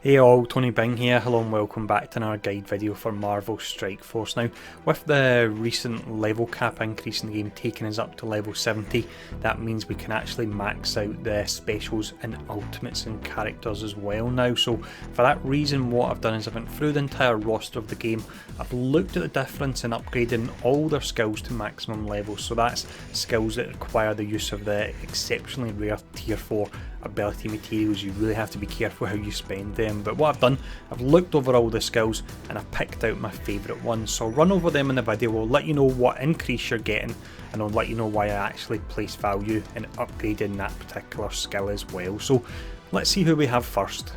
Hey all, Tony Bing here, hello and welcome back to another guide video for Marvel Strike Force. Now, with the recent level cap increase in the game taking us up to level 70, that means we can actually max out the specials and ultimates and characters as well now. So for that reason, what I've done is I've went through the entire roster of the game, I've looked at the difference in upgrading all their skills to maximum levels. So that's skills that require the use of the exceptionally rare tier 4 ability materials. You really have to be careful how you spend them, but what I've done, I've looked over all the skills and I've picked out my favourite ones. So I'll run over them in the video, I'll let you know what increase you're getting and I'll let you know why I actually place value in upgrading that particular skill as well. So let's see who we have first.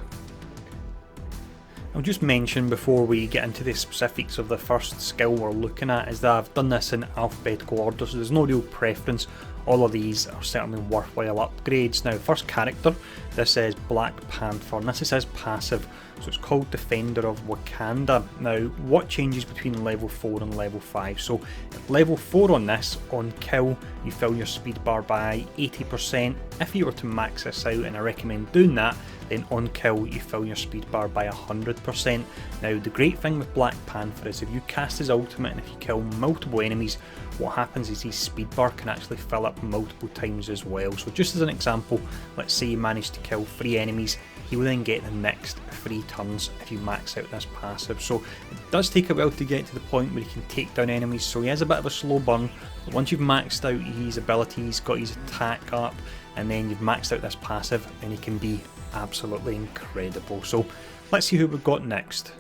I'll just mention before we get into the specifics of the first skill we're looking at is that I've done this in alphabetical order, so there's no real preference. All of these are certainly worthwhile upgrades. Now, first character, this is Black Panther, and this is his passive, so it's called Defender of Wakanda. Now, what changes between level 4 and level 5? So, at level 4 on this, on kill, you fill your speed bar by 80%. If you were to max this out, and I recommend doing that, then on kill you fill your speed bar by 100%. Now, the great thing with Black Panther is if you cast his ultimate and if you kill multiple enemies, what happens is his speed bar can actually fill up multiple times as well. So just as an example, let's say you manage to kill 3 enemies, he will then get the next 3 turns if you max out this passive. So it does take a while to get to the point where he can take down enemies, so he has a bit of a slow burn, but once you've maxed out his abilities, got his attack up, and then you've maxed out this passive, then he can be absolutely incredible. So let's see who we've got next.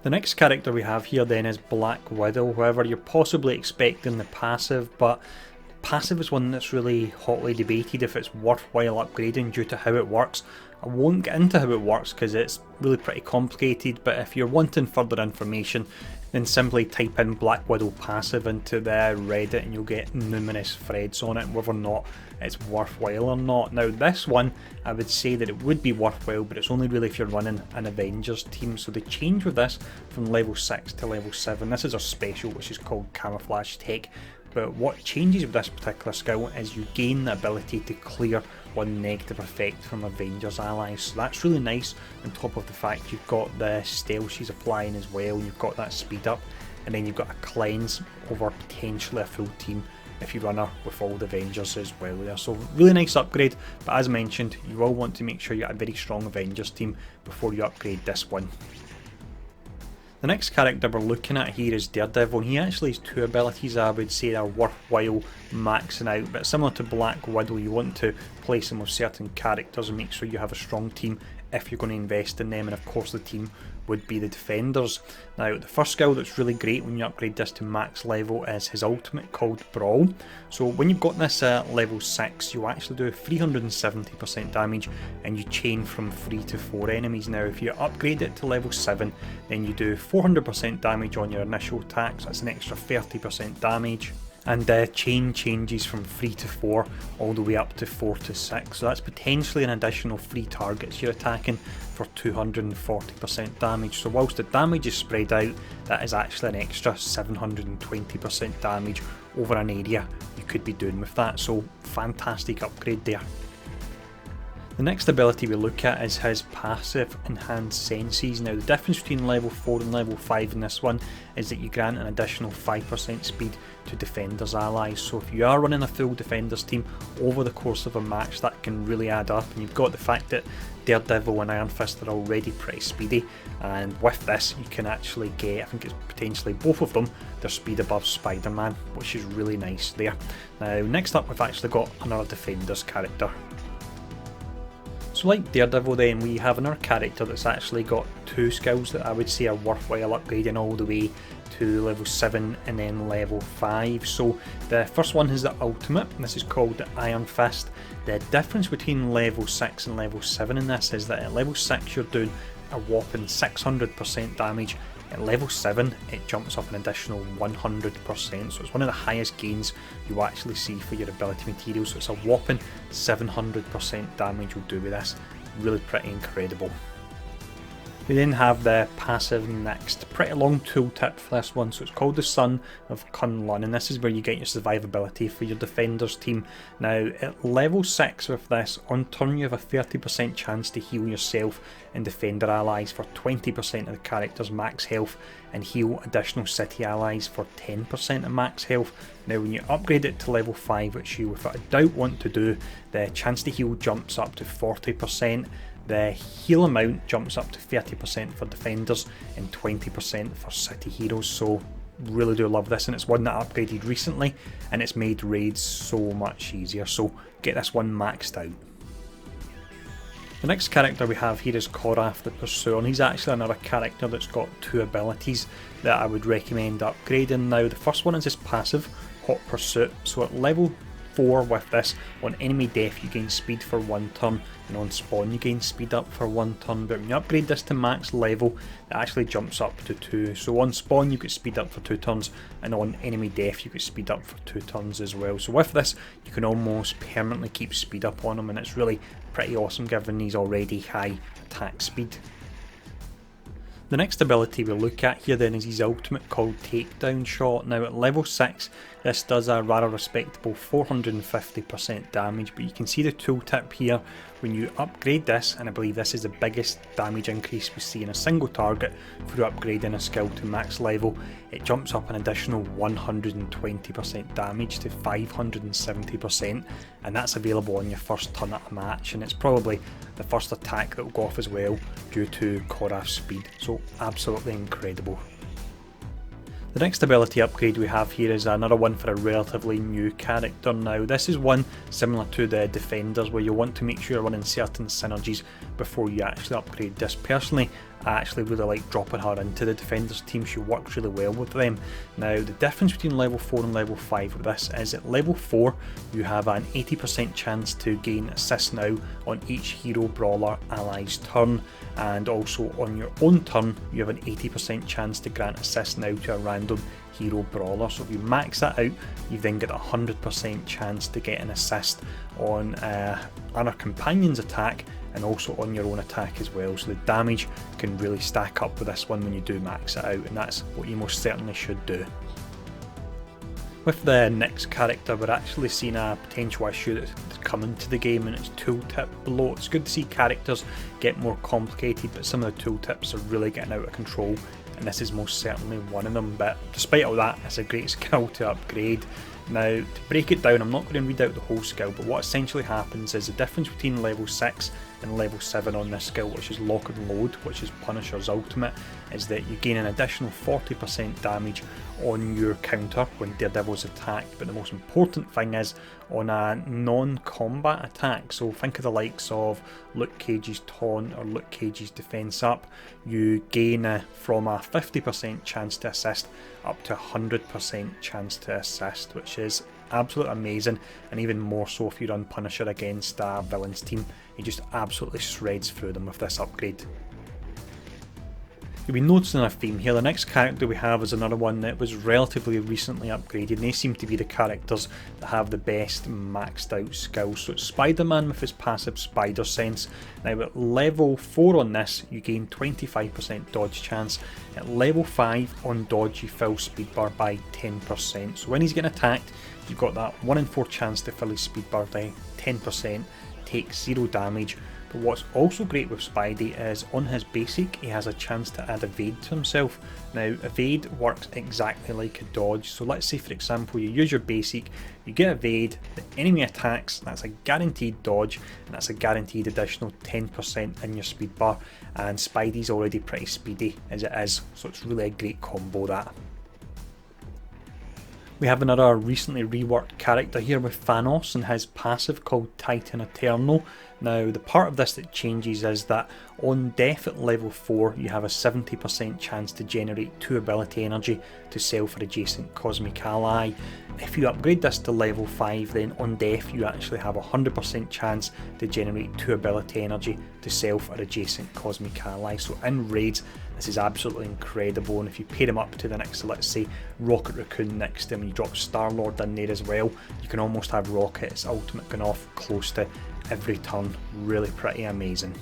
The next character we have here then is Black Widow. However, you're possibly expecting the passive, but passive is one that's really hotly debated if it's worthwhile upgrading due to how it works. I won't get into how it works because it's really pretty complicated, but if you're wanting further information, then simply type in Black Widow passive into the Reddit and you'll get numerous threads on it, whether or not it's worthwhile or not. Now, this one, I would say that it would be worthwhile, but it's only really if you're running an Avengers team. So the change with this from level 6 to level 7, this is our special, which is called Camouflage Tech. But what changes with this particular skill is you gain the ability to clear one negative effect from Avengers allies. So that's really nice, on top of the fact you've got the stealth she's applying as well, and you've got that speed up, and then you've got a cleanse over potentially a full team if you run her with all the Avengers as well there. So really nice upgrade, but as mentioned, you will want to make sure you got a very strong Avengers team before you upgrade this one. The next character we're looking at here is Daredevil, and he actually has 2 abilities I would say are worthwhile maxing out, but similar to Black Widow, you want to place them with certain characters and make sure you have a strong team if you're going to invest in them, and of course the team would be the Defenders. Now, the first skill that's really great when you upgrade this to max level is his ultimate called Brawl. So when you've got this at level 6, you actually do 370% damage and you chain from 3 to 4 enemies. Now, if you upgrade it to level 7, then you do 400% damage on your initial attack, so that's an extra 30% damage. And the chain changes from 3 to 4 all the way up to 4 to 6, so that's potentially an additional 3 targets you're attacking for 240% damage. So whilst the damage is spread out, that is actually an extra 720% damage over an area you could be doing with that, so fantastic upgrade there. The next ability we look at is his passive Enhanced Senses. Now, the difference between level 4 and level 5 in this one is that you grant an additional 5% speed to Defenders allies. So if you are running a full Defenders team over the course of a match, that can really add up, and you've got the fact that Daredevil and Iron Fist are already pretty speedy, and with this you can actually get, I think it's potentially both of them, their speed above SpiderMan, which is really nice there. Now, next up we've actually got another Defenders character. So like Daredevil then, we have another character that's actually got 2 skills that I would say are worthwhile upgrading all the way to level 7 and then level 5. So the first one is the ultimate, and this is called the Iron Fist. The difference between level 6 and level 7 in this is that at level 6 you're doing a whopping 600% damage. At level 7 it jumps up an additional 100%, so it's one of the highest gains you actually see for your ability materials, so it's a whopping 700% damage you'll do with this. Really pretty incredible. We then have the passive next. Pretty long tooltip for this one, so it's called the Son of Kunlun, and this is where you get your survivability for your defenders team. Now at level 6 with this, on turn you have a 30% chance to heal yourself and defender allies for 20% of the character's max health, and heal additional city allies for 10% of max health. Now when you upgrade it to level 5, which you without a doubt want to do, the chance to heal jumps up to 40%. The heal amount jumps up to 30% for defenders and 20% for city heroes, so really do love this, and it's one that I upgraded recently and it's made raids so much easier, so get this one maxed out. The next character we have here is Korath the Pursuer, and he's actually another character that's got 2 abilities that I would recommend upgrading. Now the first one is his passive, Hot Pursuit, so at level 4 with this, on enemy death you gain speed for 1 turn, and on spawn you gain speed up for 1 turn, but when you upgrade this to max level it actually jumps up to 2, so on spawn you get speed up for 2 turns, and on enemy death you get speed up for 2 turns as well. So with this you can almost permanently keep speed up on him, and it's really pretty awesome given he's already high attack speed. The next ability we'll look at here then is his ultimate called Takedown Shot. Now at level 6 this does a rather respectable 450% damage, but you can see the tooltip here when you upgrade this, and I believe this is the biggest damage increase we see in a single target through upgrading a skill to max level. It jumps up an additional 120% damage to 570%, and that's available on your first turn at a match, and it's probably the first attack that will go off as well due to Korath's speed, so absolutely incredible. The next ability upgrade we have here is another one for a relatively new character. Now this is one similar to the defenders where you want to make sure you're running certain synergies before you actually upgrade this. Personally I actually really like dropping her into the defenders team, she works really well with them. Now the difference between level 4 and level 5 with this is at level 4 you have an 80% chance to gain assist now on each hero brawler ally's turn, and also on your own turn you have an 80% chance to grant assist now to a random hero brawler. So if you max that out you then get a 100% chance to get an assist on another companion's attack and also on your own attack as well, so the damage can really stack up with this one when you do max it out, and that's what you most certainly should do. With the next character we're actually seeing a potential issue that's coming to the game, and it's tooltip below. It's good to see characters get more complicated, but some of the tooltips are really getting out of control, and this is most certainly one of them. But despite all that, it's a great skill to upgrade. Now to break it down, I'm not going to read out the whole skill, but what essentially happens is the difference between level 6 and level 7 on this skill, which is Lock and Load, which is Punisher's ultimate, is that you gain an additional 40% damage on your counter when Daredevil's attacked, but the most important thing is on a non-combat attack. So think of the likes of Luke Cage's taunt or Luke Cage's defense up, you gain from a 50% chance to assist up to 100% chance to assist, which is absolutely amazing, and even more so if you run Punisher against a villain's team. He just absolutely shreds through them with this upgrade. You'll be noticing a theme here. The next character we have is another one that was relatively recently upgraded, and they seem to be the characters that have the best maxed out skills. So it's SpiderMan with his passive Spider Sense. Now at level 4 on this you gain 25% dodge chance. At level 5 on dodge you fill speed bar by 10%. So when he's getting attacked you've got that 1 in 4 chance to fill his speed bar by 10%, takes 0 damage. But what's also great with Spidey is on his basic he has a chance to add evade to himself. Now evade works exactly like a dodge, so let's say for example you use your basic, you get evade, the enemy attacks, that's a guaranteed dodge, and that's a guaranteed additional 10% in your speed bar, and Spidey's already pretty speedy as it is, so it's really a great combo that. We have another recently reworked character here with Thanos and his passive called Titan Eternal. Now the part of this that changes is that on death at level 4 you have a 70% chance to generate 2 ability energy to sell for adjacent cosmic ally. If you upgrade this to level 5 then on death you actually have a 100% chance to generate 2 ability energy to sell for adjacent cosmic ally. So in raids this is absolutely incredible, and if you pair him up to the next, let's say Rocket Raccoon next to him, you drop Star-Lord in there as well, you can almost have Rocket's ultimate going off close to every turn. Really pretty amazing.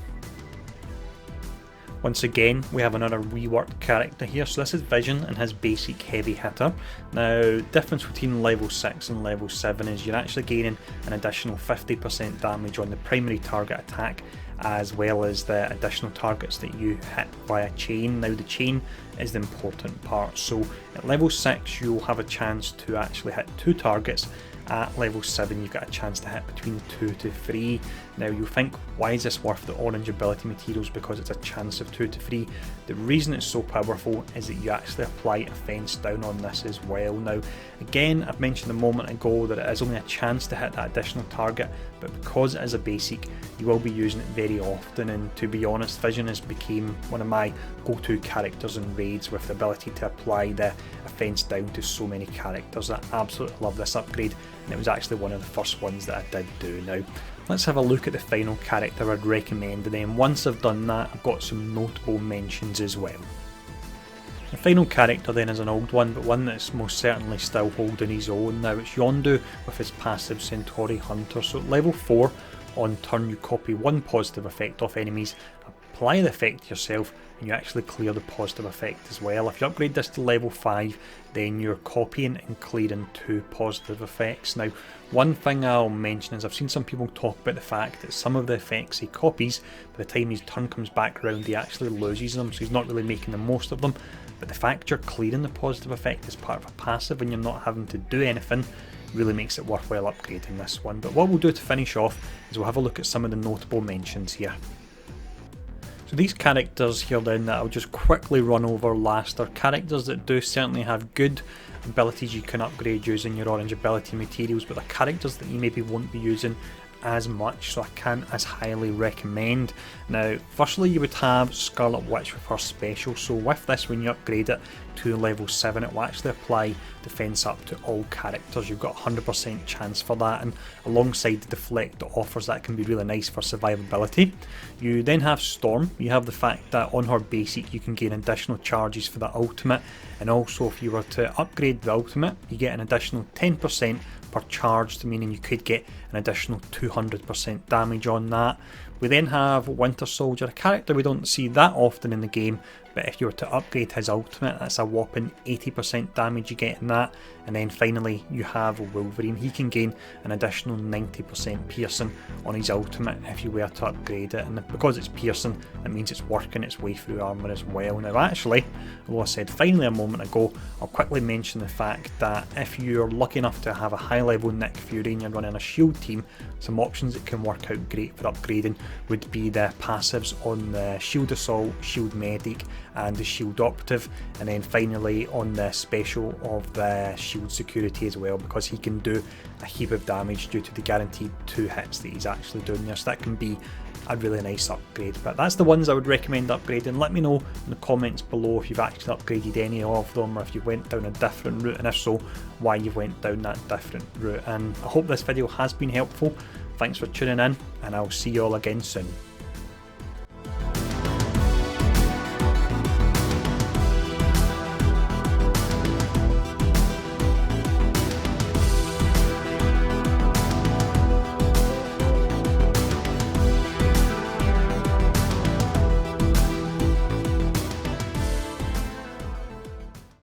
Once again, we have another reworked character here. So this is Vision and his basic heavy hitter. Now, difference between level 6 and level 7 is you're actually gaining an additional 50% damage on the primary target attack, as well as the additional targets that you hit via chain. Now the chain is the important part. So at level 6 you'll have a chance to actually hit 2 targets. At level 7 you've got a chance to hit between 2 to 3. Now you'll think, why is this worth the orange ability materials? Because it's a chance of 2 to 3. The reason it's so powerful is that you actually apply a fence down on this as well. Now again, I've mentioned a moment ago that it is only a chance to hit that additional target, but because it is a basic, you will be using it very often, and to be honest, Vision has become one of my go-to characters in raids with the ability to apply the fence down to so many characters. I absolutely love this upgrade, and it was actually one of the first ones that I did do. Now let's have a look at the final character I'd recommend, and then once I've done that, I've got some notable mentions as well. The final character then is an old one, but one that's most certainly still holding his own. Now it's Yondu with his passive Centauri Hunter. So at level 4, on turn you copy one positive effect off enemies, apply the effect yourself, and you actually clear the positive effect as well. If you upgrade this to level 5, then you're copying and clearing 2 positive effects. Now one thing I'll mention is I've seen some people talk about the fact that some of the effects he copies, by the time his turn comes back around he actually loses them, so he's not really making the most of them. But the fact you're clearing the positive effect as part of a passive and you're not having to do anything really makes it worthwhile upgrading this one. But what we'll do to finish off is we'll have a look at some of the notable mentions here. So these characters here down that I'll just quickly run over last are characters that do certainly have good abilities you can upgrade using your orange ability materials, but they're characters that you maybe won't be using as much, so I can't as highly recommend. Now firstly you would have Scarlet Witch with her special. So with this, when you upgrade it to level 7, it will actually apply defense up to all characters. You've got 100% chance for that, and alongside the deflect it offers, that can be really nice for survivability. You then have Storm. You have the fact that on her basic you can gain additional charges for the ultimate, and also if you were to upgrade the ultimate you get an additional 10% per charge, meaning you could get an additional 200% damage on that. We then have Winter Soldier, a character we don't see that often in the game, but if you were to upgrade his ultimate, that's a whopping 80% damage you get in that. And then finally you have Wolverine. He can gain an additional 90% piercing on his ultimate if you were to upgrade it, and because it's piercing, it means it's working its way through armour as well. Now actually, although I said finally a moment ago, I'll quickly mention the fact that if you're lucky enough to have a high level Nick Fury and you're running a shield team, some options that can work out great for upgrading would be the passives on the Shield Assault, Shield Medic and the Shield Operative, and then finally on the special of the Shield Security as well, because he can do a heap of damage due to the guaranteed 2 hits that he's actually doing there, so that can be a really nice upgrade. But that's the ones I would recommend upgrading. Let me know in the comments below if you've actually upgraded any of them, or if you went down a different route, and if so, why you went down that different route. And I hope this video has been helpful. Thanks for tuning in, and I'll see you all again soon.